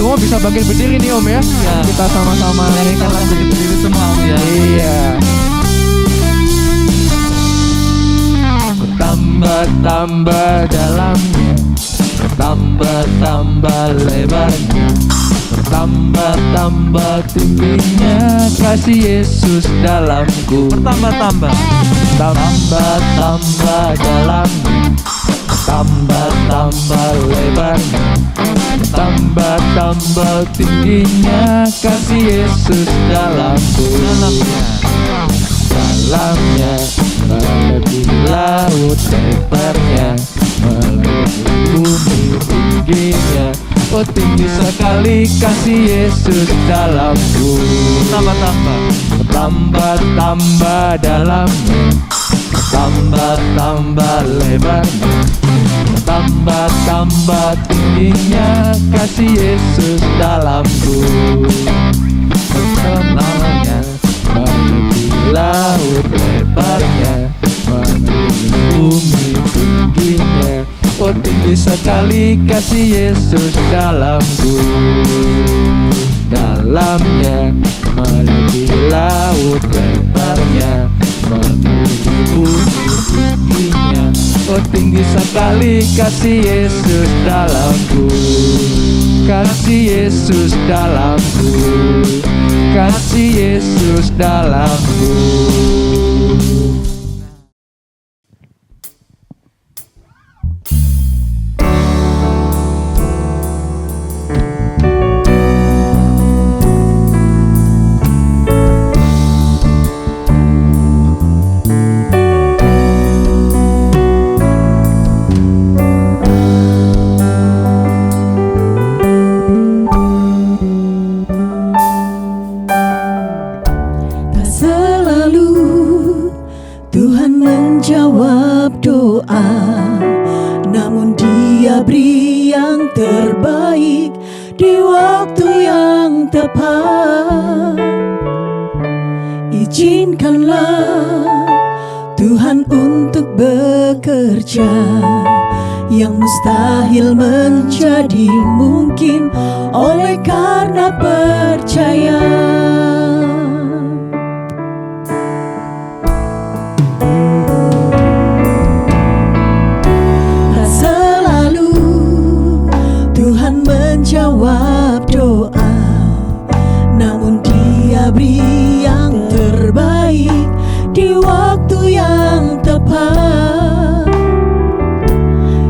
semua bisa bangkit berdiri nih Om ya. Iya. Kita sama-sama Kita langsung berdiri semua Om ya. Iya. Bertambah-tambah dalamnya, bertambah-tambah lebarnya, bertambah-tambah tingginya kasih Yesus dalamku. Bertambah-tambah. Tambah-tambah dalamnya, tambah-tambah lebarnya, tambah-tambah tingginya kasih Yesus dalamku. Dalamnya melebihi laut lebarnya, melebihi bumi tingginya. Oh tinggi sekali kasih Yesus dalamku. Tambah-tambah. Tambah-tambah dalamnya, tambah-tambah lebarnya, tambah-tambah tingginya kasih Yesus dalamku. Dalamnya melebihi laut lebarnya, melebihi bumi tingginya. Oh tinggi sekali kasih Yesus dalamku. Dalamnya melebihi laut lebarnya, melebihi bumi tingginya. Oh tinggi sekali kasih Yesus dalamku. Kasih Yesus dalamku, kasih Yesus dalamku. Menjawab doa, namun Dia beri yang terbaik di waktu yang tepat. Izinkanlah Tuhan untuk bekerja, yang mustahil menjadi mungkin oleh karena percaya. Menjawab doa, namun Dia beri yang terbaik di waktu yang tepat.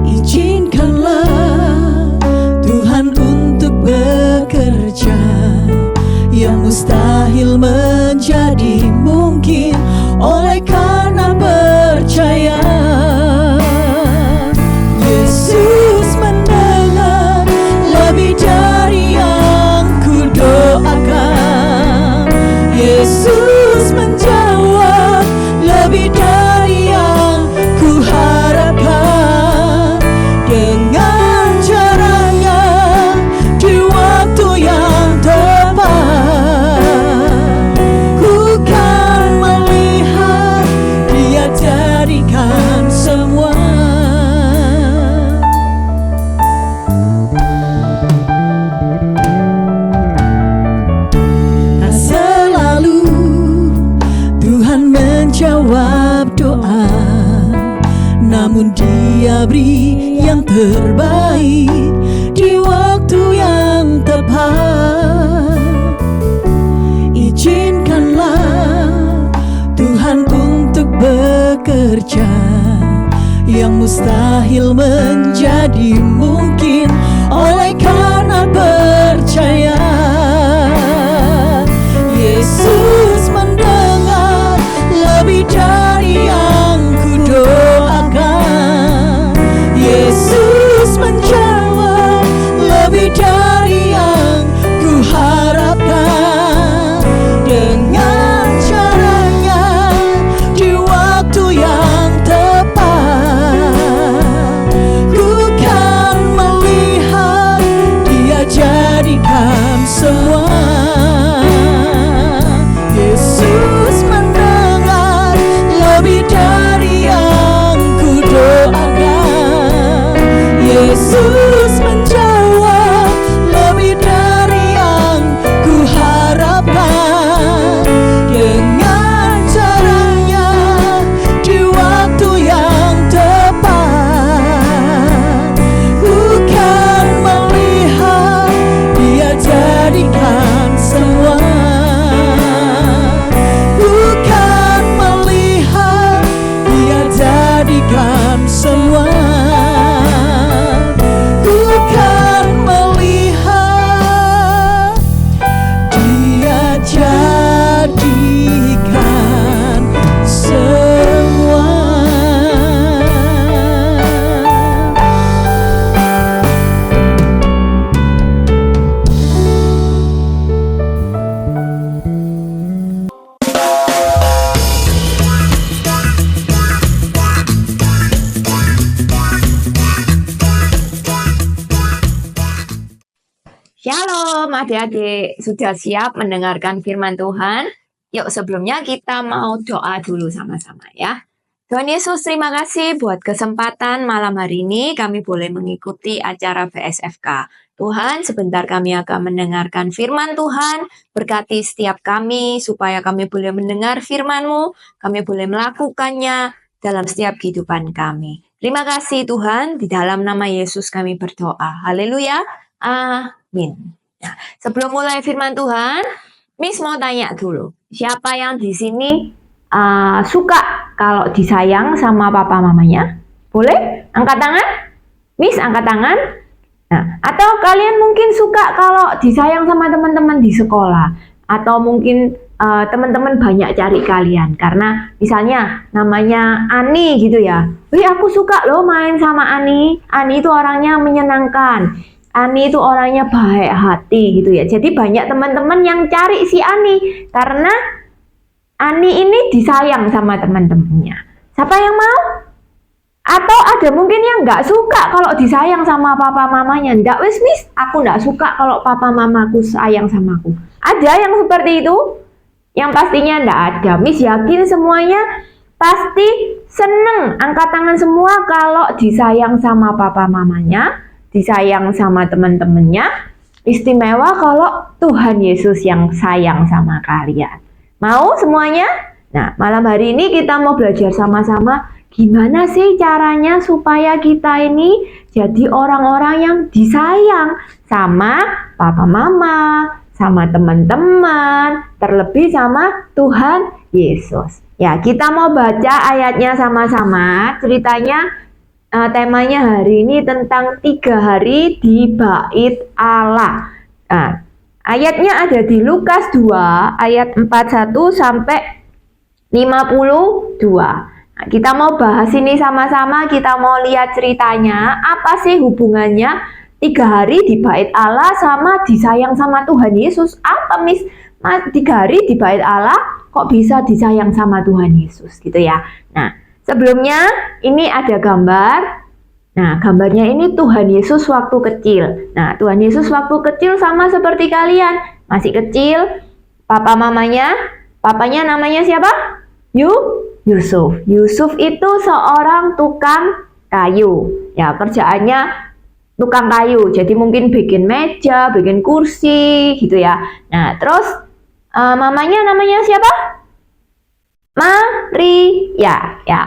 Izinkanlah Tuhan untuk bekerja, yang mustahil menjadi mungkin oleh karena percaya. Yesus mendengar lebih dari yang ku doakan. Yesus menjawab lebih dari yang ku harapkan. Dengan caranya di waktu yang tepat, ku kan melihat Dia jadikan semua. Menjawab doa, namun Dia beri yang terbaik di waktu yang tepat. Izinkanlah Tuhan untuk bekerja, yang mustahil menjadi mungkin oleh karena percaya. Yesus mendengar lebih dari yang ku doakan. Yesus menjawab lebih dari yang ku harapkan. Dengan caranya di waktu yang tepat, ku kan melihat Dia jadikan adik-adik sudah siap mendengarkan firman Tuhan? Yuk sebelumnya kita mau doa dulu sama-sama ya. Tuhan Yesus, terima kasih buat kesempatan malam hari ini kami boleh mengikuti acara BSFK. Tuhan, sebentar kami akan mendengarkan firman Tuhan. Berkati setiap kami supaya kami boleh mendengar firman-Mu, kami boleh melakukannya dalam setiap kehidupan kami. Terima kasih Tuhan, di dalam nama Yesus kami berdoa. Haleluya. Amin. Nah, sebelum mulai firman Tuhan, Miss mau tanya dulu, siapa yang di sini suka kalau disayang sama papa mamanya? Boleh? Angkat tangan? Miss, angkat tangan. Nah, atau kalian mungkin suka kalau disayang sama teman-teman di sekolah, atau mungkin teman-teman banyak cari kalian karena misalnya namanya Ani gitu ya. Wih, aku suka loh main sama Ani. Ani itu orangnya menyenangkan. Ani itu orangnya baik hati gitu ya. Jadi banyak teman-teman yang cari si Ani karena Ani ini disayang sama teman-temannya. Siapa yang mau? Atau ada mungkin yang nggak suka kalau disayang sama papa mamanya. Nggak, wis Miss, aku nggak suka kalau papa mamaku sayang sama aku. Ada yang seperti itu? Yang pastinya nggak ada. Miss yakin semuanya pasti seneng. Angkat tangan semua kalau disayang sama papa mamanya, disayang sama teman-temannya. Istimewa kalau Tuhan Yesus yang sayang sama kalian. Mau semuanya? Nah, malam hari ini kita mau belajar sama-sama gimana sih caranya supaya kita ini jadi orang-orang yang disayang sama papa mama, sama teman-teman, terlebih sama Tuhan Yesus. Ya, kita mau baca ayatnya sama-sama. Ceritanya, temanya hari ini tentang 3 hari di Bait Allah. Nah, ayatnya ada di Lukas 2 ayat 41 sampai 52. Nah, kita mau bahas ini sama-sama, kita mau lihat ceritanya, apa sih hubungannya 3 hari di Bait Allah sama disayang sama Tuhan Yesus? Apa Miss? 3 hari di Bait Allah kok bisa disayang sama Tuhan Yesus gitu ya. Nah, sebelumnya ini ada gambar. Nah, gambarnya ini Tuhan Yesus waktu kecil. Nah, Tuhan Yesus waktu kecil sama seperti kalian. Masih kecil, papanya namanya siapa? Yusuf. Yusuf itu seorang tukang kayu. Ya, kerjaannya tukang kayu. Jadi mungkin bikin meja, bikin kursi gitu ya. Nah, terus mamanya namanya siapa?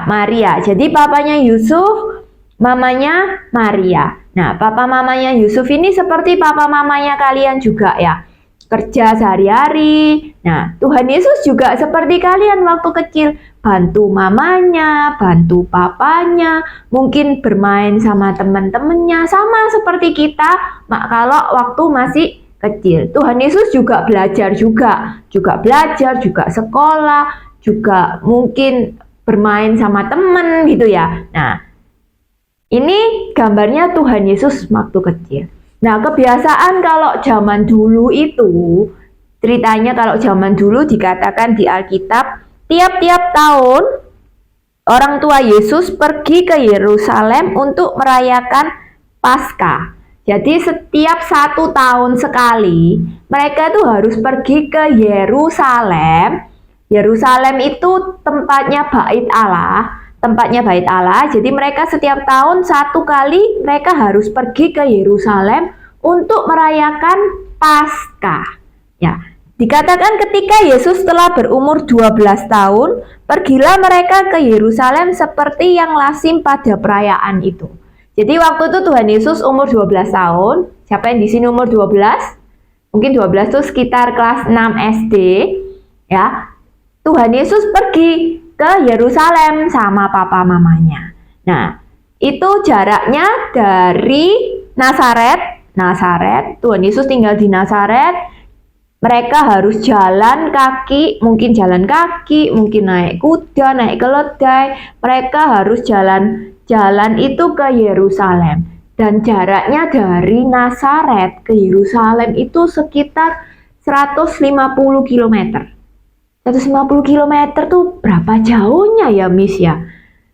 Maria. Jadi papanya Yusuf, mamanya Maria. Nah, papa mamanya Yusuf ini seperti papa mamanya kalian juga ya. Kerja sehari-hari. Nah, Tuhan Yesus juga seperti kalian waktu kecil, bantu mamanya, bantu papanya, mungkin bermain sama teman-temannya, sama seperti kita kalau waktu masih kecil. Tuhan Yesus juga belajar juga sekolah, juga mungkin bermain sama teman gitu ya. Nah, ini gambarnya Tuhan Yesus waktu kecil. Nah, kebiasaan kalau zaman dulu itu, ceritanya kalau zaman dulu dikatakan di Alkitab, tiap-tiap tahun orang tua Yesus pergi ke Yerusalem untuk merayakan Paskah. Jadi setiap 1 tahun sekali, mereka tuh harus pergi ke Yerusalem. Yerusalem itu tempatnya Bait Allah. Jadi mereka setiap tahun 1 kali mereka harus pergi ke Yerusalem untuk merayakan Paskah. Ya, dikatakan ketika Yesus telah berumur 12 tahun, pergilah mereka ke Yerusalem seperti yang lazim pada perayaan itu. Jadi waktu itu Tuhan Yesus umur 12 tahun. Siapa yang di sini umur 12? Mungkin 12 itu sekitar kelas 6 SD, ya. Tuhan Yesus pergi ke Yerusalem sama papa mamanya. Nah, itu jaraknya dari Nazaret. Tuhan Yesus tinggal di Nazaret. Mereka harus jalan kaki, mungkin naik kuda, naik keledai. Mereka harus jalan itu ke Yerusalem. Dan jaraknya dari Nazaret ke Yerusalem itu sekitar 150 km. 150 km tuh berapa jauhnya ya Miss ya?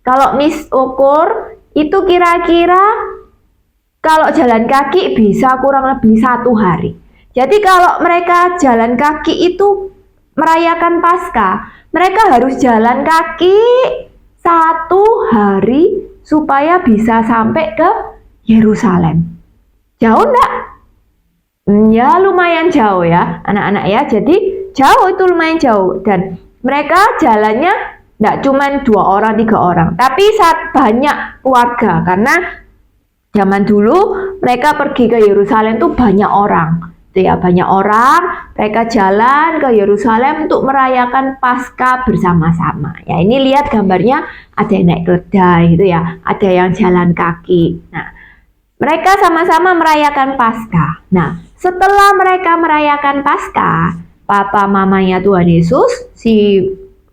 Kalau Miss ukur itu kira-kira kalau jalan kaki bisa kurang lebih 1 hari. Jadi kalau mereka jalan kaki itu merayakan Paskah, mereka harus jalan kaki 1 hari supaya bisa sampai ke Yerusalem. Jauh enggak? Ya lumayan jauh ya anak-anak ya. Jadi jauh, itu lumayan jauh. Dan mereka jalannya enggak cuma 2 orang 3 orang, tapi banyak keluarga. Karena zaman dulu mereka pergi ke Yerusalem tuh banyak orang. Ya, banyak orang, mereka jalan ke Yerusalem untuk merayakan Paskah bersama-sama. Ya, ini lihat gambarnya, ada yang naik keledai gitu ya, ada yang jalan kaki. Nah, mereka sama-sama merayakan Paskah. Nah, setelah mereka merayakan Paskah, papa mamanya Tuhan Yesus, si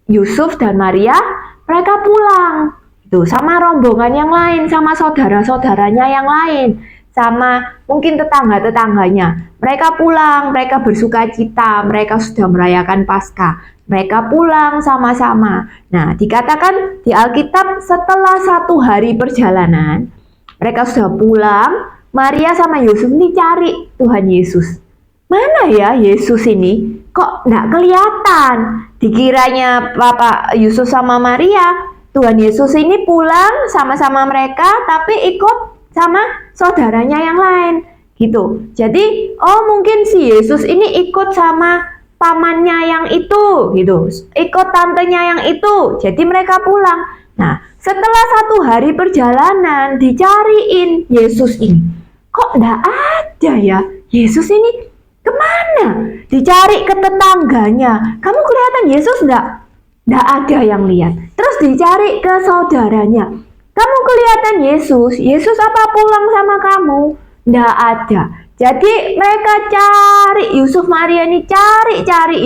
Yusuf dan Maria, mereka pulang. Tuh, sama rombongan yang lain, sama saudara-saudaranya yang lain, sama mungkin tetangga-tetangganya. Mereka pulang, mereka bersuka cita, mereka sudah merayakan Paskah. Mereka pulang sama-sama. Nah, dikatakan di Alkitab setelah 1 hari perjalanan, mereka sudah pulang, Maria sama Yusuf ini cari Tuhan Yesus. Mana ya Yesus ini? Kok nggak kelihatan? Dikiranya Papa Yusuf sama Maria, Tuhan Yesus ini pulang sama-sama mereka, tapi ikut sama saudaranya yang lain. Gitu. Jadi, oh mungkin si Yesus ini ikut sama pamannya yang itu, gitu. Ikut tantenya yang itu. Jadi mereka pulang. Nah, setelah 1 hari perjalanan dicariin Yesus ini. Kok enggak ada ya? Yesus ini kemana? Dicari ke tetangganya. Kamu kelihatan Yesus enggak? Enggak ada yang lihat. Terus dicari ke saudaranya. Kamu kelihatan Yesus. Yesus apa pulang sama kamu? Nggak ada. Jadi mereka cari, Yusuf Maria ini cari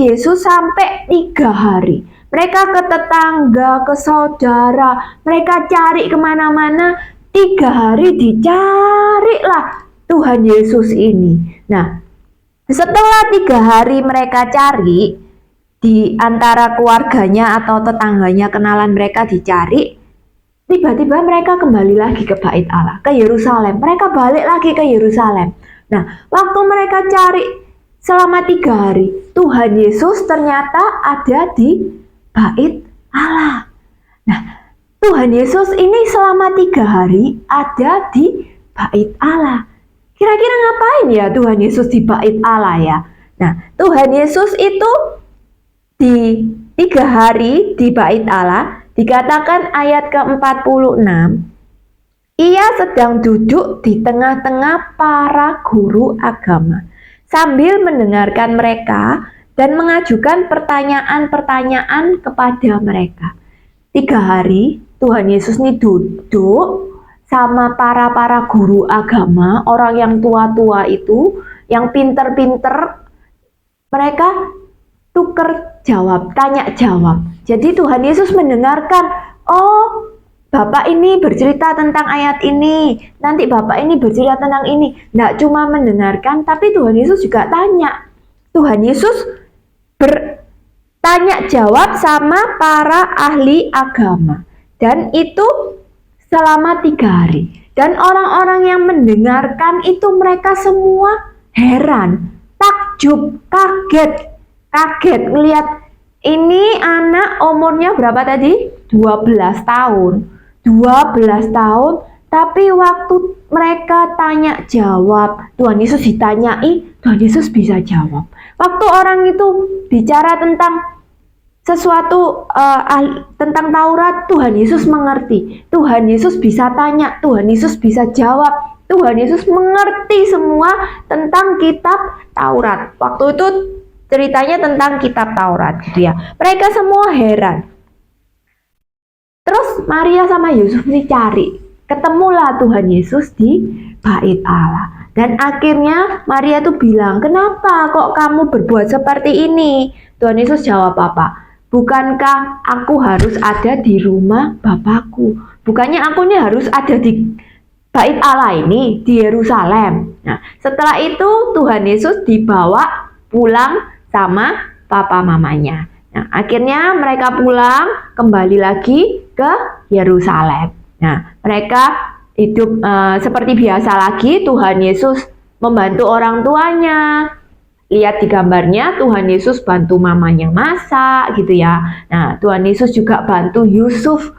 Yesus sampai 3 hari. Mereka ke tetangga, ke saudara, mereka cari kemana-mana. 3 hari dicarilah Tuhan Yesus ini. Nah, setelah 3 hari mereka cari, di antara keluarganya atau tetangganya, kenalan mereka dicari, tiba-tiba mereka kembali lagi ke Bait Allah, ke Yerusalem. Mereka balik lagi ke Yerusalem. Nah, waktu mereka cari selama 3 hari, Tuhan Yesus ternyata ada di Bait Allah. Nah, Tuhan Yesus ini selama 3 hari ada di Bait Allah. Kira-kira ngapain ya Tuhan Yesus di Bait Allah ya? Nah, Tuhan Yesus itu di 3 hari di Bait Allah, dikatakan ayat ke-46, ia sedang duduk di tengah-tengah para guru agama sambil mendengarkan mereka dan mengajukan pertanyaan-pertanyaan kepada mereka. 3 hari Tuhan Yesus ini duduk sama para guru agama, orang yang tua-tua itu, yang pinter-pinter, mereka tuker jawab, tanya jawab. Jadi Tuhan Yesus mendengarkan, oh Bapak ini bercerita tentang ayat ini, nanti Bapak ini bercerita tentang ini. Nggak cuma mendengarkan, tapi Tuhan Yesus juga tanya. Tuhan Yesus bertanya jawab sama para ahli agama. Dan itu selama 3 hari. Dan orang-orang yang mendengarkan itu mereka semua heran, takjub, kaget ngelihat ini anak umurnya berapa tadi? 12 tahun. 12 tahun, tapi waktu mereka tanya jawab, Tuhan Yesus ditanyai, Tuhan Yesus bisa jawab. Waktu orang itu bicara tentang sesuatu tentang Taurat, Tuhan Yesus mengerti. Tuhan Yesus bisa tanya, Tuhan Yesus bisa jawab. Tuhan Yesus mengerti semua tentang kitab Taurat. Waktu itu ceritanya tentang kitab Taurat gitu ya. Mereka semua heran. Terus Maria sama Yusuf dicari. Ketemulah Tuhan Yesus di Bait Allah. Dan akhirnya Maria tuh bilang, kenapa kok kamu berbuat seperti ini? Tuhan Yesus jawab apa? Bukankah aku harus ada di rumah Bapakku? Bukannya aku ini harus ada di Bait Allah ini, di Yerusalem. Nah, setelah itu Tuhan Yesus dibawa pulang sama papa mamanya. Nah, akhirnya mereka pulang kembali lagi ke Yerusalem. Nah, mereka hidup seperti biasa lagi. Tuhan Yesus membantu orang tuanya. Lihat di gambarnya, Tuhan Yesus bantu mamanya masak gitu ya. Nah, Tuhan Yesus juga bantu Yusuf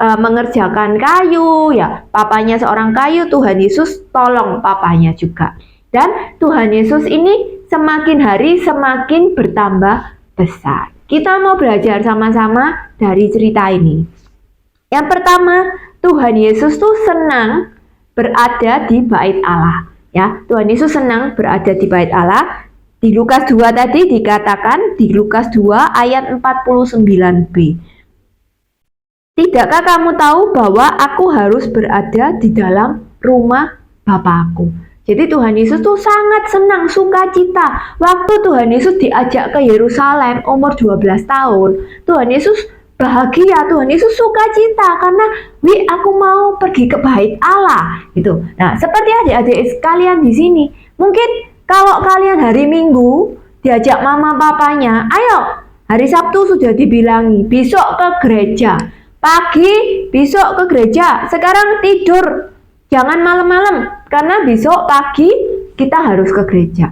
mengerjakan kayu ya. Papanya seorang kayu, Tuhan Yesus tolong papanya juga. Dan Tuhan Yesus ini semakin hari semakin bertambah besar. Kita mau belajar sama-sama dari cerita ini. Yang pertama, Tuhan Yesus tuh senang berada di bait Allah. Ya, Tuhan Yesus senang berada di bait Allah. Di Lukas 2 tadi dikatakan, di Lukas 2 ayat 49b. Tidakkah kamu tahu bahwa aku harus berada di dalam rumah Bapakku? Jadi Tuhan Yesus tuh sangat senang, sukacita. Waktu Tuhan Yesus diajak ke Yerusalem umur 12 tahun, Tuhan Yesus bahagia, Tuhan Yesus sukacita karena aku mau pergi ke bait Allah gitu. Nah, seperti adik-adik sekalian di sini, mungkin kalau kalian hari Minggu diajak mama papanya, ayo hari Sabtu sudah dibilangi, besok ke gereja, pagi besok ke gereja, sekarang tidur, jangan malam-malam, karena besok pagi kita harus ke gereja.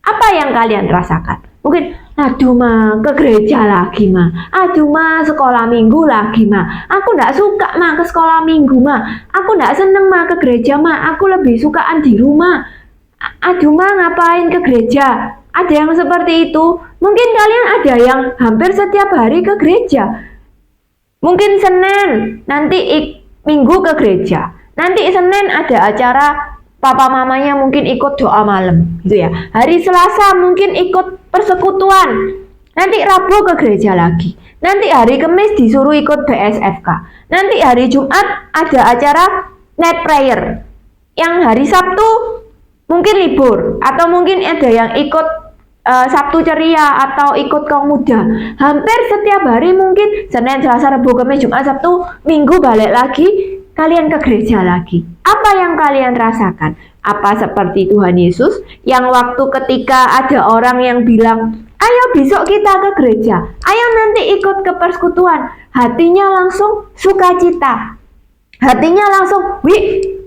Apa yang kalian rasakan? Mungkin, aduh ma, ke gereja lagi ma, aduh ma, sekolah minggu lagi ma, aku gak suka ma ke sekolah minggu ma, aku gak seneng ma ke gereja ma, aku lebih sukaan di rumah. Aduh ma, ngapain ke gereja? Ada yang seperti itu. Mungkin kalian ada yang hampir setiap hari ke gereja. Mungkin Senin, nanti Minggu ke gereja. Nanti Senin ada acara papa mamanya mungkin ikut doa malam gitu ya. Hari Selasa mungkin ikut persekutuan. Nanti Rabu ke gereja lagi. Nanti hari Kamis disuruh ikut BSFK. Nanti hari Jumat ada acara night prayer. Yang hari Sabtu mungkin libur, atau mungkin ada yang ikut Sabtu ceria atau ikut kaum muda. Hampir setiap hari mungkin Senin, Selasa, Rabu, Kamis, Jumat, Sabtu, Minggu balik lagi, kalian ke gereja lagi. Apa yang kalian rasakan? Apa seperti Tuhan Yesus yang waktu ketika ada orang yang bilang, ayo besok kita ke gereja, ayo nanti ikut ke persekutuan, hatinya langsung sukacita. Hatinya langsung,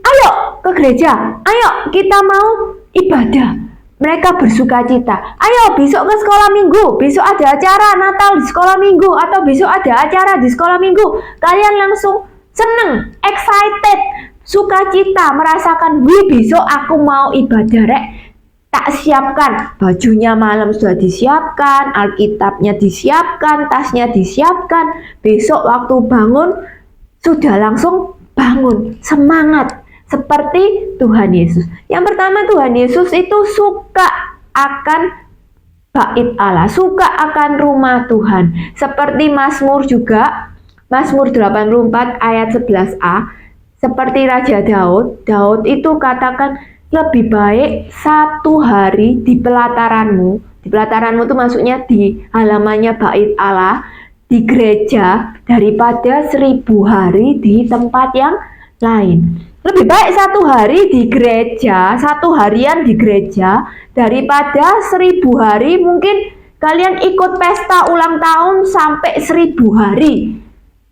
ayo ke gereja, ayo kita mau ibadah. Mereka bersuka cita. Ayo besok ke sekolah minggu, besok ada acara Natal di sekolah minggu, atau besok ada acara di sekolah minggu. Kalian langsung seneng, excited, sukacita, merasakan, besok aku mau ibadah rek. Tak siapkan, bajunya malam sudah disiapkan, Alkitabnya disiapkan, tasnya disiapkan. Besok waktu bangun sudah langsung bangun, semangat seperti Tuhan Yesus. Yang pertama, Tuhan Yesus itu suka akan bait Allah, suka akan rumah Tuhan. Seperti Mazmur juga, Mazmur 84 ayat 11a, seperti Raja Daud. Daud itu katakan, lebih baik satu hari di pelataranmu. Di pelataranmu itu maksudnya di halamannya bait Allah, di gereja, daripada 1000 hari di tempat yang lain. Lebih baik satu hari di gereja, satu harian di gereja, daripada 1000 hari mungkin kalian ikut pesta ulang tahun sampai 1000 hari.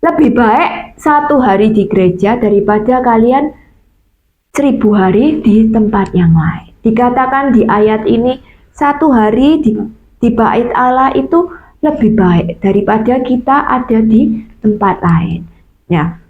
Lebih baik satu hari di gereja daripada kalian 1000 hari di tempat yang lain. Dikatakan di ayat ini, satu hari di bait Allah itu lebih baik daripada kita ada di tempat lain. Ya,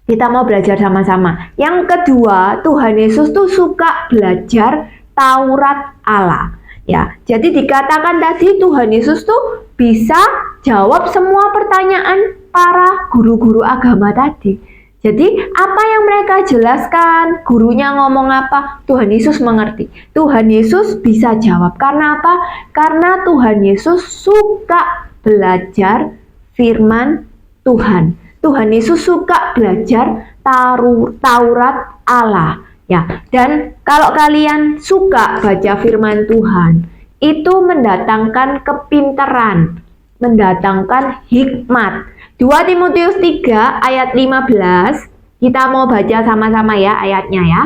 kita mau belajar sama-sama. Yang kedua, Tuhan Yesus tuh suka belajar Taurat Allah. Ya, jadi dikatakan tadi Tuhan Yesus tuh bisa jawab semua pertanyaan para guru-guru agama tadi. Jadi apa yang mereka jelaskan, gurunya ngomong apa, Tuhan Yesus mengerti. Tuhan Yesus bisa jawab. Karena apa? Karena Tuhan Yesus suka belajar firman Tuhan. Tuhan Yesus suka belajar Taurat Allah. Ya, dan kalau kalian suka baca firman Tuhan, itu mendatangkan kepintaran, mendatangkan hikmat. 2 Timotius 3 ayat 15, kita mau baca sama-sama ya ayatnya ya.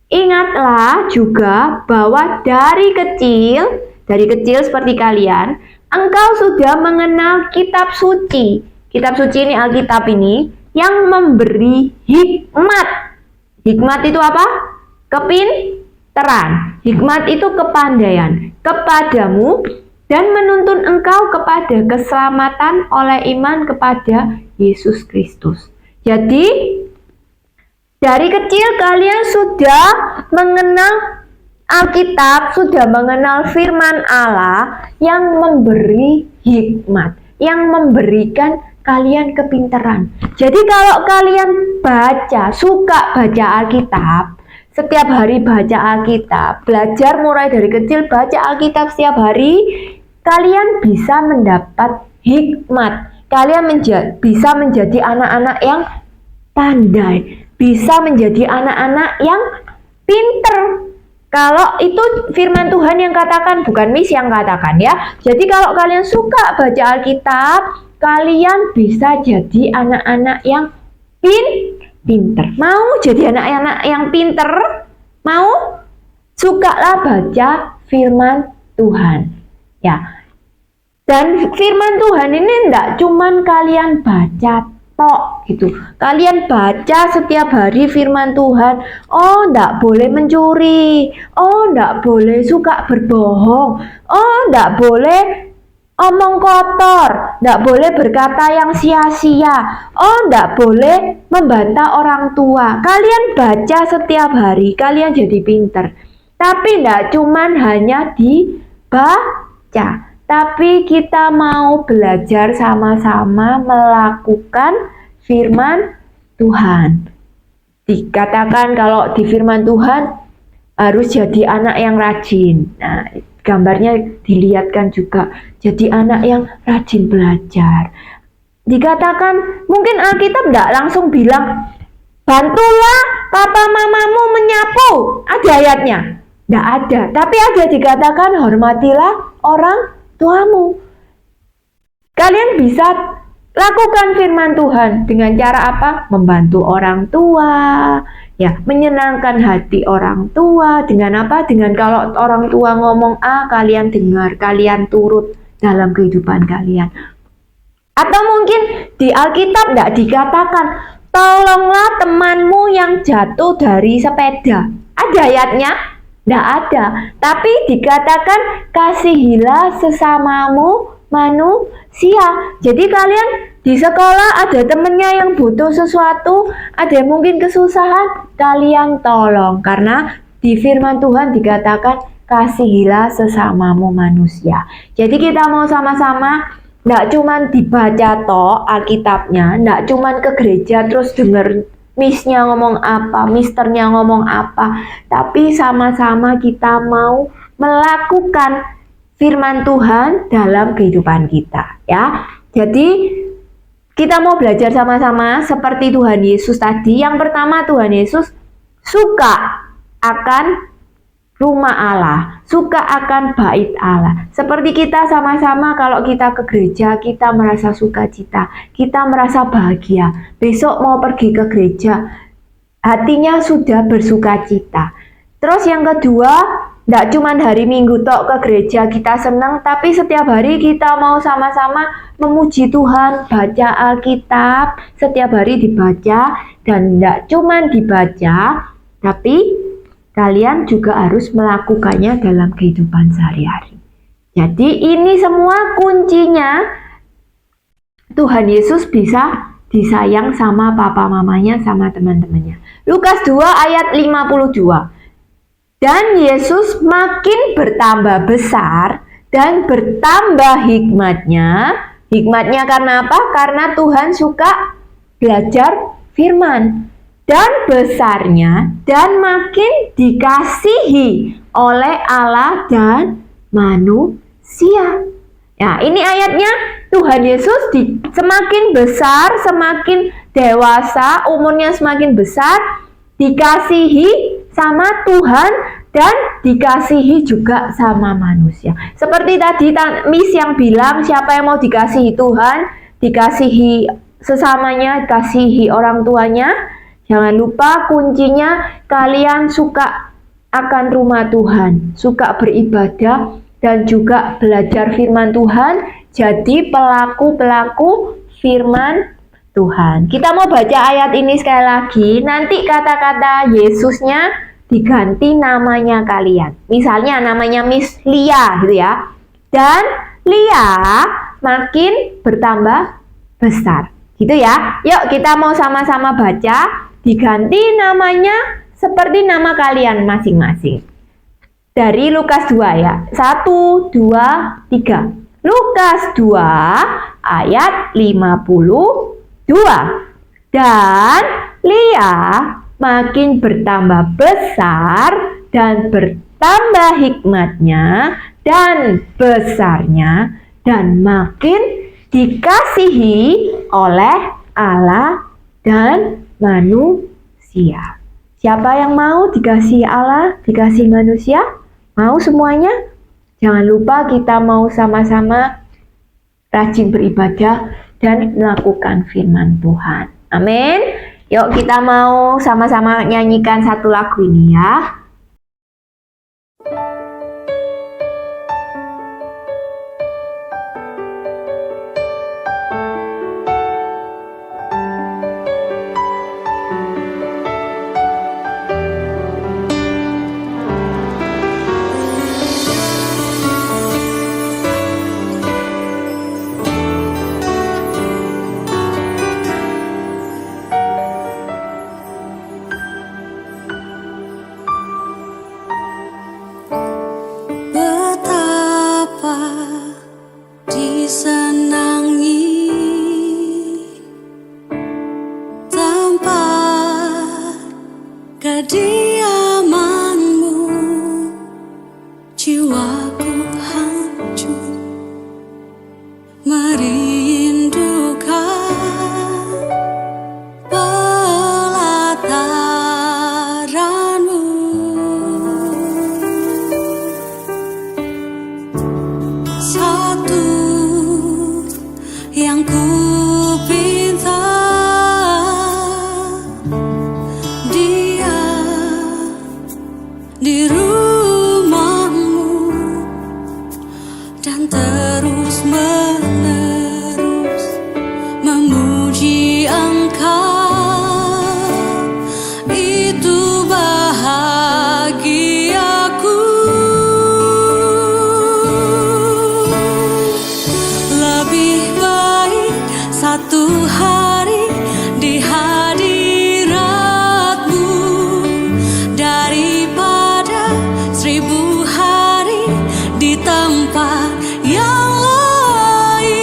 Ingatlah juga bahwa dari kecil seperti kalian, engkau sudah mengenal kitab suci. Kitab suci ini Alkitab ini yang memberi hikmat. Hikmat itu apa? terang. Hikmat itu kepandaian kepadamu dan menuntun engkau kepada keselamatan oleh iman kepada Yesus Kristus. Jadi, dari kecil kalian sudah mengenal Alkitab, sudah mengenal firman Allah yang memberi hikmat, yang memberikan kalian kepintaran. Jadi kalau kalian suka baca Alkitab, setiap hari baca Alkitab, belajar mulai dari kecil baca Alkitab setiap hari, kalian bisa mendapat hikmat. Kalian bisa menjadi anak-anak yang pandai, bisa menjadi anak-anak yang pinter. Kalau itu firman Tuhan yang katakan, bukan Miss yang katakan ya. Jadi kalau kalian suka baca Alkitab, kalian bisa jadi anak-anak yang pinter. Mau jadi anak-anak yang pinter? Mau? Sukalah baca firman Tuhan. Ya. Dan firman Tuhan ini enggak cuman kalian baca tok gitu. Kalian baca setiap hari firman Tuhan. Oh, enggak boleh mencuri. Oh, enggak boleh suka berbohong. Oh, enggak boleh omong kotor. Enggak boleh berkata yang sia-sia. Oh, enggak boleh membantah orang tua. Kalian baca setiap hari, kalian jadi pinter. Tapi enggak cuman hanya dibaca. Tapi kita mau belajar sama-sama melakukan firman Tuhan. Dikatakan kalau di firman Tuhan harus jadi anak yang rajin. Nah, gambarnya dilihatkan juga. Jadi anak yang rajin belajar. Dikatakan, mungkin Alkitab tidak langsung bilang, bantulah papa mamamu menyapu. Ada ayatnya? Tidak ada. Tapi ada dikatakan, hormatilah orang tuamu. Kalian bisa lakukan firman Tuhan dengan cara apa? Membantu orang tua, ya, menyenangkan hati orang tua. Dengan apa? Dengan kalau orang tua ngomong A, kalian dengar, kalian turut dalam kehidupan kalian. Atau mungkin di Alkitab tidak dikatakan, tolonglah temanmu yang jatuh dari sepeda. Ada ayatnya? Tidak ada, tapi dikatakan kasihilah sesamamu manusia. Jadi kalian di sekolah ada temennya yang butuh sesuatu, ada yang mungkin kesusahan, kalian tolong. Karena di firman Tuhan dikatakan kasihilah sesamamu manusia. Jadi kita mau sama-sama, tidak cuma dibaca toh Alkitabnya, tidak cuma ke gereja terus denger Miss-nya ngomong apa, misternya ngomong apa, tapi sama-sama kita mau melakukan firman Tuhan dalam kehidupan kita, ya. Jadi kita mau belajar sama-sama seperti Tuhan Yesus tadi. Yang pertama, Tuhan Yesus suka akan rumah Allah, suka akan bait Allah. Seperti kita sama-sama kalau kita ke gereja, kita merasa sukacita, kita merasa bahagia. Besok mau pergi ke gereja, hatinya sudah bersukacita. Terus yang kedua, tidak cuma hari Minggu tok ke gereja kita senang, tapi setiap hari kita mau sama-sama memuji Tuhan, baca Alkitab, setiap hari dibaca. Dan tidak cuma dibaca, tapi kalian juga harus melakukannya dalam kehidupan sehari-hari. Jadi ini semua kuncinya Tuhan Yesus bisa disayang sama papa mamanya, sama teman-temannya. Lukas 2 ayat 52. Dan Yesus makin bertambah besar dan bertambah hikmatnya. Hikmatnya karena apa? Karena Tuhan suka belajar firman. Dan besarnya dan makin dikasihi oleh Allah dan manusia. Ya, ini ayatnya Tuhan Yesus semakin besar, semakin dewasa, umurnya semakin besar, dikasihi sama Tuhan dan dikasihi juga sama manusia. Seperti tadi Miss yang bilang, siapa yang mau dikasihi Tuhan, dikasihi sesamanya, dikasihi orang tuanya. Jangan lupa kuncinya kalian suka akan rumah Tuhan, suka beribadah dan juga belajar firman Tuhan, jadi pelaku-pelaku firman Tuhan. Kita mau baca ayat ini sekali lagi, nanti kata-kata Yesusnya diganti namanya kalian. Misalnya namanya Miss Lia gitu ya. Dan Lia makin bertambah besar. Gitu ya. Yuk kita mau sama-sama baca. Diganti namanya seperti nama kalian masing-masing. Dari Lukas 2 ya. 1, 2, 3. Lukas 2 ayat 52. Dan Lia makin bertambah besar dan bertambah hikmatnya dan besarnya dan makin dikasihi oleh Allah dan manusia. Siapa yang mau dikasihi Allah, dikasihi manusia? Mau semuanya? Jangan lupa kita mau sama-sama rajin beribadah dan melakukan firman Tuhan. Amin. Yuk kita mau sama-sama nyanyikan satu lagu ini ya. Kediamanmu, jiwaku hancur merindukan pelataranmu. Satu yang ku pinta, di rumahmu dan terus menerus memuji Engkau, itu bahagiaku. Lebih baik satu hari di hadiratmu daripada 1000 hari di tempat yang lain.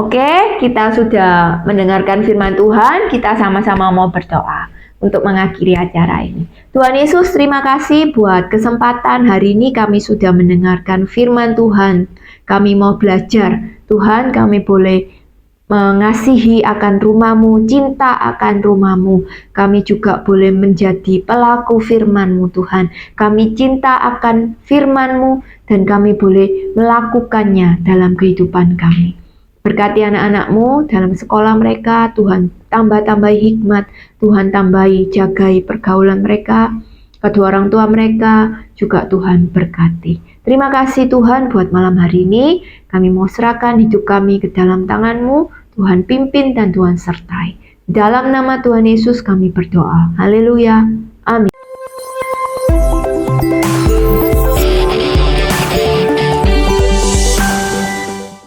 Oke, kita sudah mendengarkan firman Tuhan, kita sama-sama mau berdoa untuk mengakhiri acara ini. Tuhan Yesus, terima kasih buat kesempatan hari ini kami sudah mendengarkan firman Tuhan. Kami mau belajar, Tuhan, kami boleh mengasihi akan rumah-Mu, cinta akan rumah-Mu. Kami juga boleh menjadi pelaku firman-Mu, Tuhan. Kami cinta akan firman-Mu dan kami boleh melakukannya dalam kehidupan kami. Berkati anak-anak-Mu dalam sekolah mereka, Tuhan tambah-tambahi hikmat, Tuhan tambahi jagai pergaulan mereka, kedua orang tua mereka, juga Tuhan berkati. Terima kasih Tuhan buat malam hari ini, kami mau serahkan hidup kami ke dalam tangan-Mu, Tuhan pimpin dan Tuhan sertai. Dalam nama Tuhan Yesus kami berdoa, haleluya, amin.